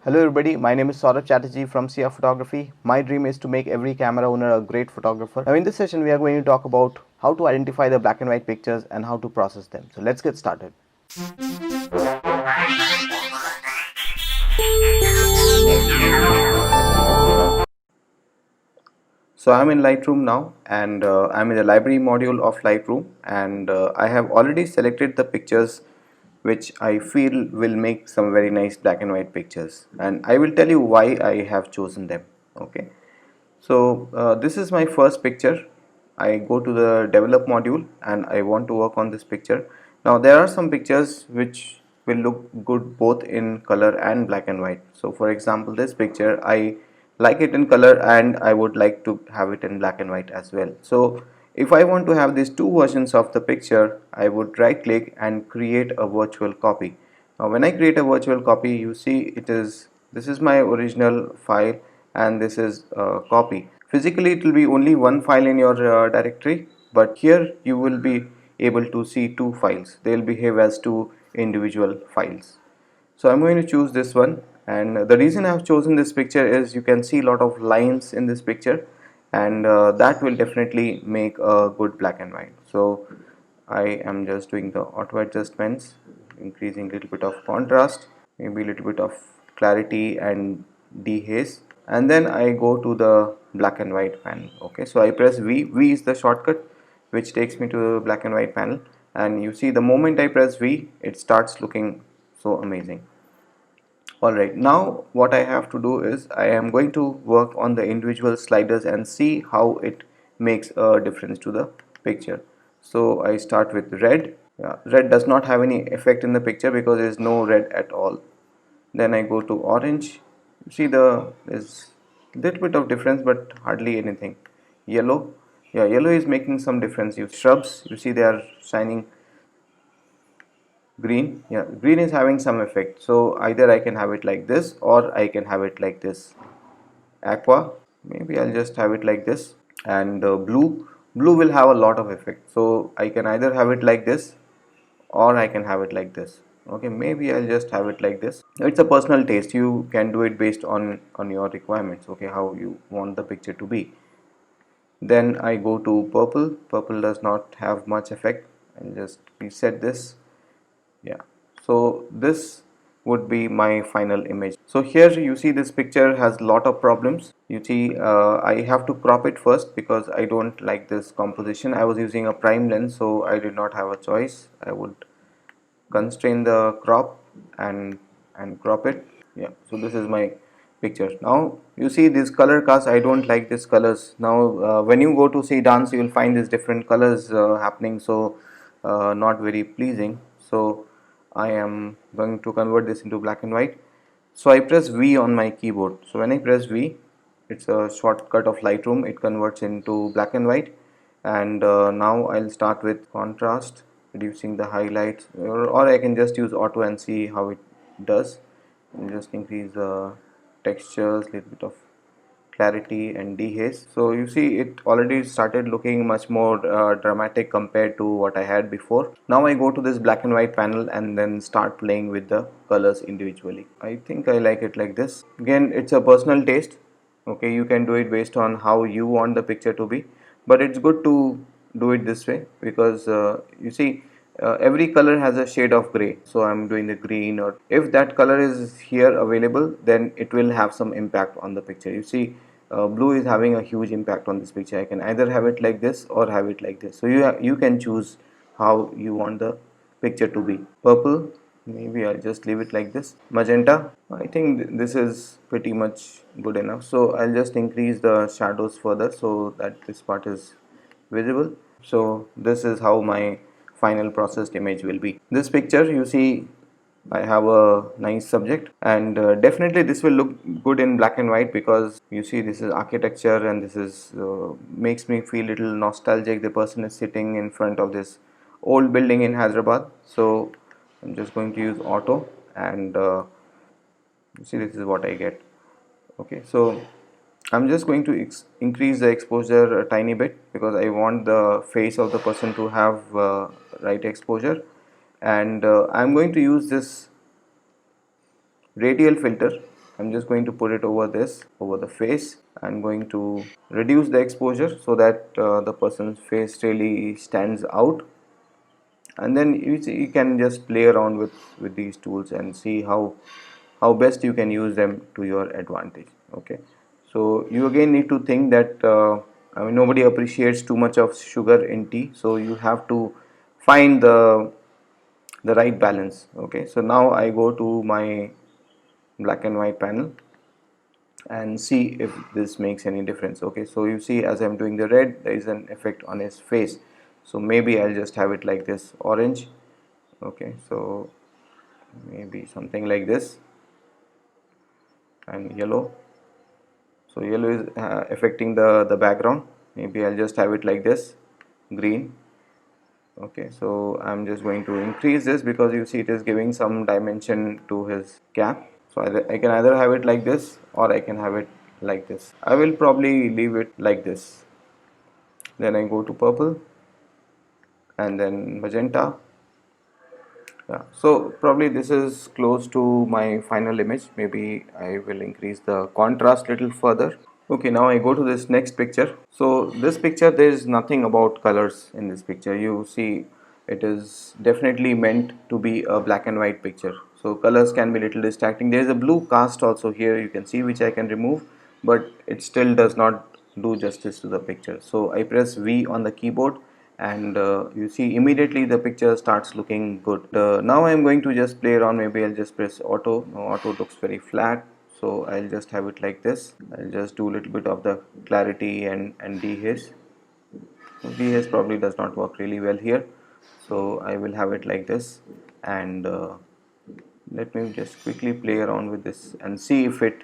Hello everybody, my name is Saurabh Chatterjee from CR Photography. My dream is to make every camera owner a great photographer. Now in this session we are going to talk about how to identify the black and white pictures and how to process them. So let's get started. So I'm in Lightroom now, and I'm in the library module of Lightroom, and I have already selected the pictures which I feel will make some very nice black and white pictures, and I will tell you why I have chosen them. Okay. So this is my first picture. I go to the develop module and I want to work on this picture. Now there are some pictures which will look good both in color and black and white. So for example, this picture I like it in color and I would like to have it in black and white as well. So if I want to have these two versions of the picture, I would right click and create a virtual copy. Now when I create a virtual copy, you see this is my original file and this is a copy. Physically it will be only one file in your directory, but here you will be able to see two files. They will behave as two individual files. So I'm going to choose this one, and the reason I've chosen this picture is you can see a lot of lines in this picture, and that will definitely make a good black and white. So I am just doing the auto adjustments, increasing a little bit of contrast, maybe a little bit of clarity and dehaze, and then I go to the black and white panel. Okay, so I press V is the shortcut which takes me to the black and white panel, and you see the moment I press V, it starts looking so amazing. Alright, now what I have to do is I am going to work on the individual sliders and see how it makes a difference to the picture. So I start with red. Red does not have any effect in the picture because there is no red at all. Then I go to orange. You see there's little bit of difference but hardly anything. Yellow, yeah, yellow is making some difference. You shrubs, you see they are shining. Green, yeah, green is having some effect, so either I can have it like this or I can have it like this. Aqua, maybe I'll just have it like this. And blue will have a lot of effect, so I can either have it like this or I can have it like this. Okay, maybe I'll just have it like this. It's a personal taste, you can do it based on your requirements. Okay, how you want the picture to be. Then I go to purple. Purple does not have much effect. I'll just reset this. Yeah, so this would be my final image. So here you see this picture has lot of problems. You see I have to crop it first because I don't like this composition. I was using a prime lens, so I did not have a choice. I would constrain the crop and crop it. Yeah, so this is my picture. Now you see this color cast, I don't like these colors. Now when you go to see dance, you will find these different colors happening, so not very pleasing. So I am going to convert this into black and white. So I press V on my keyboard. So when I press V, it's a shortcut of Lightroom, it converts into black and white. And now I'll start with contrast, reducing the highlights, or I can just use auto and see how it does. And just increase the textures, little bit of clarity and dehaze. So you see it already started looking much more dramatic compared to what I had before. Now I go to this black and white panel and then start playing with the colors individually. I think I like it like this. Again, it's a personal taste. Okay, you can do it based on how you want the picture to be, but it's good to do it this way because you see every color has a shade of gray. So I'm doing the green, or if that color is here available, then it will have some impact on the picture. You see blue is having a huge impact on this picture. I can either have it like this or have it like this, so you can choose how you want the picture to be. Purple, maybe I'll just leave it like this. Magenta, I think this is pretty much good enough, so I'll just increase the shadows further so that this part is visible. So this is how my final processed image will be. This picture, you see I have a nice subject, and definitely this will look good in black and white because you see this is architecture and this is makes me feel little nostalgic. The person is sitting in front of this old building in Hyderabad. So I'm just going to use auto, and you see this is what I get. Okay, so I'm just going to increase the exposure a tiny bit because I want the face of the person to have right exposure, and I'm going to use this radial filter. I'm just going to put it over this, over the face. I'm going to reduce the exposure so that the person's face really stands out. And then you can just play around with these tools and see how best you can use them to your advantage. Okay, so you again need to think that I mean, nobody appreciates too much of sugar in tea, so you have to find the right balance. Okay, so now I go to my black and white panel and see if this makes any difference. Okay, so you see, as I'm doing the red, there is an effect on his face, so maybe I'll just have it like this, orange. Okay, so maybe something like this, and yellow. So yellow is affecting the background. Maybe I'll just have it like this, green. Okay, so I'm just going to increase this because you see it is giving some dimension to his cap. So I can either have it like this or I can have it like this. I will probably leave it like this. Then I go to purple and then magenta. Yeah, so probably this is close to my final image. Maybe I will increase the contrast little further. Okay, now I go to this next picture. So this picture, there is nothing about colors in this picture. You see, it is definitely meant to be a black and white picture. So colors can be little distracting. There is a blue cast also here, you can see, which I can remove, but it still does not do justice to the picture. So I press V on the keyboard and you see immediately the picture starts looking good. Now I am going to just play around. Maybe I'll just press auto. No, auto looks very flat, so I'll just have it like this. I'll just do a little bit of the clarity and dehaze. Dehaze probably does not work really well here, so I will have it like this. And let me just quickly play around with this and see if it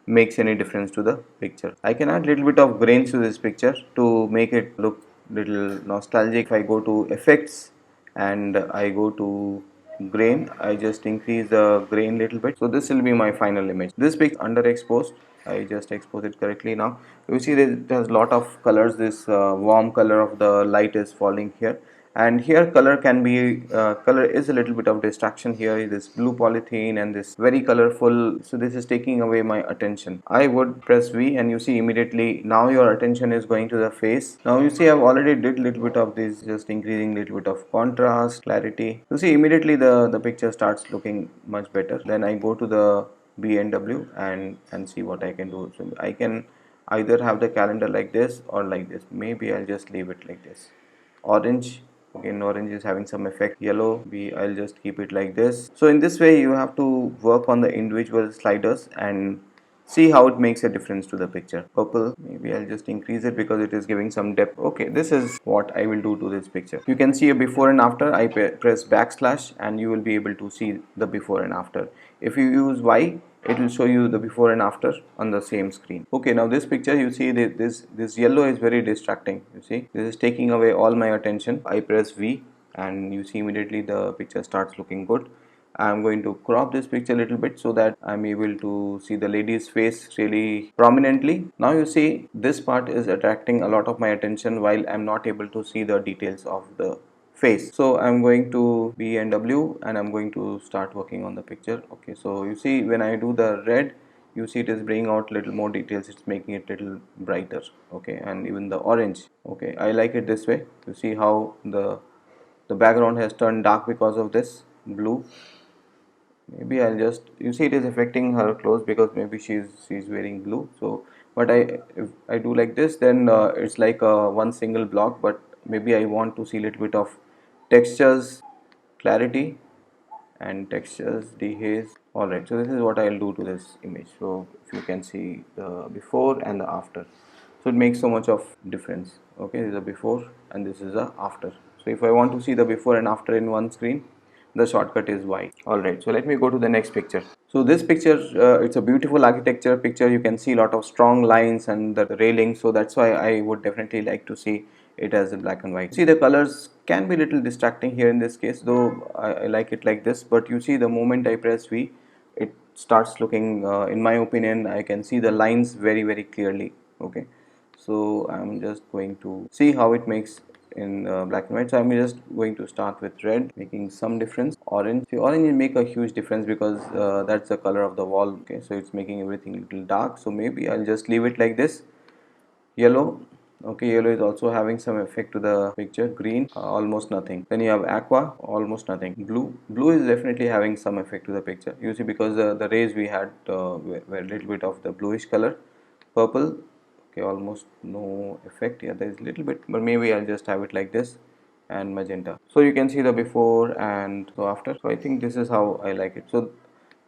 makes any difference to the picture. I can add little bit of grains to this picture to make it look little nostalgic. If I go to effects and I go to grain, I just increase the grain little bit. So this will be my final image. This picture underexposed. I just expose it correctly now. You see that it has lot of colors. This warm color of the light is falling here, and here color can be color is a little bit of distraction. Here this blue polythene and this very colorful, so this is taking away my attention. I would press V and you see immediately now your attention is going to the face. Now you see I've already did little bit of this, just increasing little bit of contrast, clarity. You see immediately the picture starts looking much better. Then I go to the BNW and see what I can do. So I can either have the calendar like this or like this. Maybe I'll just leave it like this. Orange, again orange is having some effect. Yellow, I'll just keep it like this. So in this way you have to work on the individual sliders and see how it makes a difference to the picture. Purple, maybe I'll just increase it because it is giving some depth. Okay, this is what I will do to this picture. You can see a before and after. I press backslash and you will be able to see the before and after. If you use Y, it will show you the before and after on the same screen. Okay, now this picture, you see that this yellow is very distracting. You see this is taking away all my attention. I press V and you see immediately the picture starts looking good. I'm going to crop this picture a little bit so that I'm able to see the lady's face really prominently. Now you see this part is attracting a lot of my attention while I'm not able to see the details of the face. So I'm going to B and W and I'm going to start working on the picture. Okay, so you see when I do the red, you see it is bringing out little more details. It's making it little brighter. Okay, and even the orange. Okay, I like it this way. You see how the background has turned dark because of this blue. Maybe I'll just, you see it is affecting her clothes because maybe she's wearing blue. So but if I do like this, then it's like one single block, but maybe I want to see a little bit of textures, clarity and textures, dehaze. Alright, so this is what I'll do to this image. So if you can see the before and the after, so it makes so much of difference. Okay, this is a before and this is a after. So if I want to see the before and after in one screen, the shortcut is Y. Alright, so let me go to the next picture. So this picture, it's a beautiful architecture picture. You can see a lot of strong lines and the railing, so that's why I would definitely like to see it as a black and white. See, the colors can be little distracting here in this case, though I like it like this. But you see the moment I press V, it starts looking, in my opinion, I can see the lines very clearly. Okay, so I'm just going to see how it makes in black and white. So I'm just going to start with red, making some difference. Orange, see, orange will make a huge difference because that's the color of the wall. Okay, so it's making everything a little dark, so maybe I'll just leave it like this. Yellow, okay, yellow is also having some effect to the picture. Green, almost nothing. Then you have aqua, almost nothing. Blue is definitely having some effect to the picture, you see, because the rays we had were a little bit of the bluish color. Purple, okay, almost no effect. Yeah, there is a little bit, but maybe I'll just have it like this. And magenta, so you can see the before and so after. So I think this is how I like it. So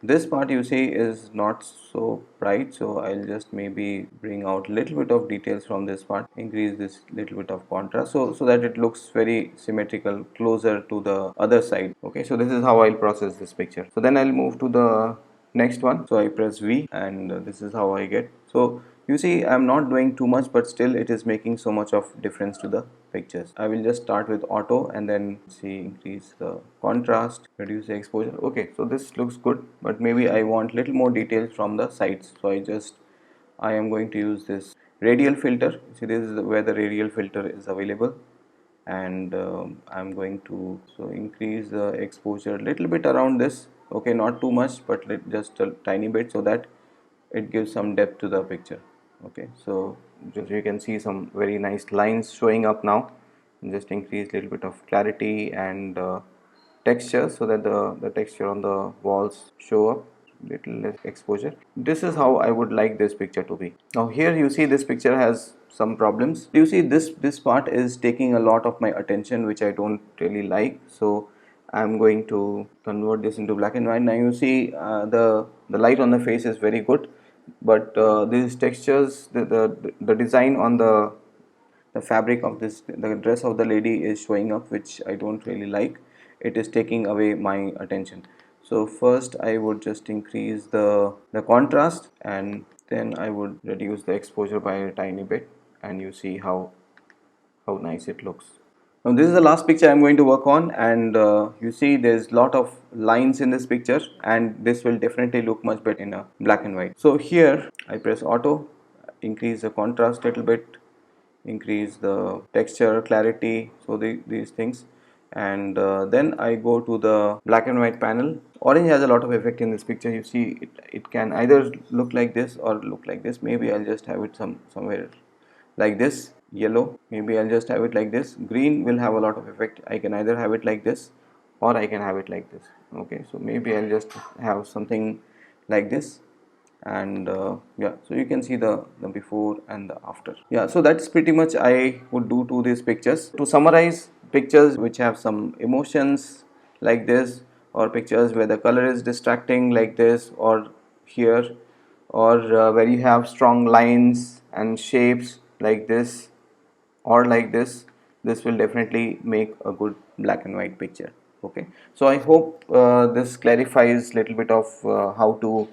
this part you see is not so bright, so I'll just maybe bring out little bit of details from this part, increase this little bit of contrast, so that it looks very symmetrical, closer to the other side. Okay, so this is how I'll process this picture. So then I'll move to the next one. So I press V, and this is how I get. So you see, I'm not doing too much, but still it is making so much of difference to the pictures. I will just start with auto and then see, increase the contrast, reduce the exposure. Okay, so this looks good, but maybe I want little more details from the sides. So I am going to use this radial filter. See, this is where the radial filter is available, and I'm going to increase the exposure a little bit around this. Okay, not too much, but just a tiny bit, so that it gives some depth to the picture. Okay, so just you can see some very nice lines showing up now. Just increase a little bit of clarity and texture, so that the texture on the walls show up, little less exposure. This is how I would like this picture to be. Now here you see this picture has some problems. You see this part is taking a lot of my attention, which I don't really like. So I'm going to convert this into black and white. Now you see the light on the face is very good, but these textures, the design on the fabric of the dress of the lady is showing up, which I don't really like. It is taking away my attention. So first I would just increase the contrast, and then I would reduce the exposure by a tiny bit, and you see how nice it looks. Now this is the last picture I'm going to work on, and you see there's a lot of lines in this picture, and this will definitely look much better in a black and white. So here I press auto, increase the contrast a little bit, increase the texture, clarity, so these things, and then I go to the black and white panel. Orange has a lot of effect in this picture. You see it can either look like this or look like this. Maybe I'll just have it somewhere like this. Yellow, maybe I'll just have it like this. Green will have a lot of effect. I can either have it like this or I can have it like this. Okay, so maybe I'll just have something like this, and yeah, so you can see the before and the after. Yeah, so that's pretty much I would do to these pictures. To summarize, pictures which have some emotions like this, or pictures where the color is distracting like this or here, or where you have strong lines and shapes like this or like this will definitely make a good black and white picture. Okay, so I hope this clarifies little bit of how to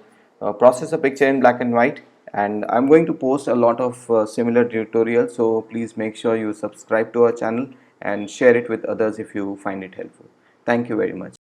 process a picture in black and white, and I'm going to post a lot of similar tutorials, so please make sure you subscribe to our channel and share it with others if you find it helpful. Thank you very much.